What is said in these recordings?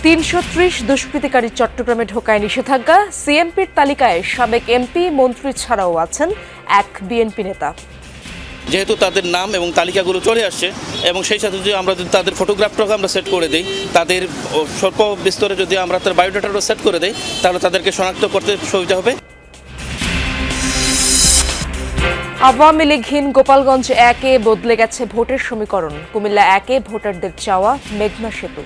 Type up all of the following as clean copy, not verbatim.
৩৩০ দুষ্কৃতিকারী চট্টগ্রামে ঢোকায় নিষেধাজ্ঞা। সিএমপির তালিকায় সাবেক এমপি মন্ত্রী ছাড়াও আছেন এক বিএনপি নেতা। যেহেতু তাদের নাম এবং তালিকাগুলো চলে আসছে এবং সেই সাথে যদি আমরা তাদের ফটোগ্রাফটাকে আমরা সেট করে দিই, তাদের স্বল্প বিস্তরে যদি আমরা তার বায়োডাটাটাও সেট করে দিই, তাহলে তাদেরকে শনাক্ত করতে সুবিধা হবে। আওয়ামী লীগহীন গোপালগঞ্জ ১-এ বদলে গেছে ভোটের সমীকরণ। কুমিল্লা ১-এ ভোটারদের চাওয়া মেঘনা সেতু।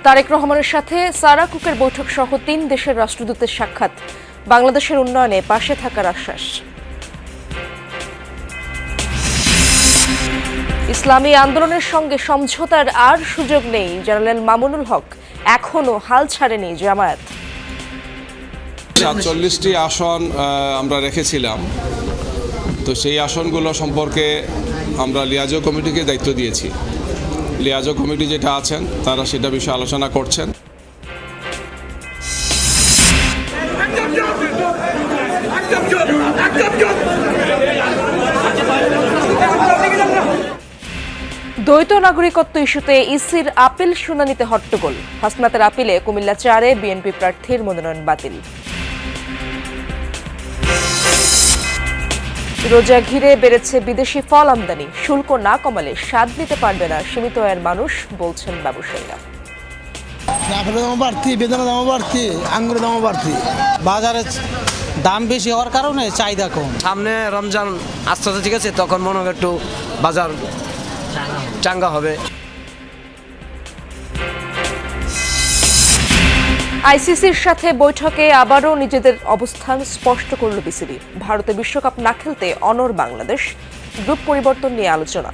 তারেক রহমানের সাথে সারা কুকের বৈঠক সহ ৩ দেশের রাষ্ট্রদূতের সাক্ষাৎ। বাংলাদেশের উন্নয়নে পাশে থাকার আশ্বাস। ইসলামী আন্দোলনের সঙ্গে সমঝোতার আর সুযোগ নেই জানালেন মামুনুল হক। এখনও হাল ছাড়েনি জামায়াত। ৪৭টি আসন আমরা রেখেছিলাম, তো সেই আসনগুলো সম্পর্কে আমরা লিয়াজো কমিটিকে দায়িত্ব দিয়েছি। লিয়াজো কমিটি যেটা আছেন তারা সেটা বিষয়ে আলোচনা করছেন। দ্বৈত নাগরিকত্ব ইস্যুতে ইসির আপিল শুনানিতে হট্টগোল। হাসনাতের আপিলে কুমিল্লা ৪-এ বিএনপি প্রার্থীর মনোনয়ন বাতিল। রোজা ঘিরে বেড়েছে বিদেশি ফল আমদানি। শুল্ক না কমালে স্বাদ নিতে পারবে না সীমিত আয়ের মানুষ, বলছেন ব্যবসায়ীরা। আপেলের দামও বাড়তি, বেদানার দামও বাড়তি, আঙ্গুরের দামও বাড়তি। বাজারে দাম বেশি হওয়ার কারণে চাহিদা কম। সামনে রমজান আসতে ঠিক আছে, তখন মনে হয় একটু বাজার চাঙ্গা হবে। আইসিসির সাথে বৈঠকে আবারও নিজেদের অবস্থান স্পষ্ট করল বিসিবি। ভারতে বিশ্বকাপ না খেলতে অনড় বাংলাদেশ। গ্রুপ পরিবর্তন নিয়ে আলোচনা।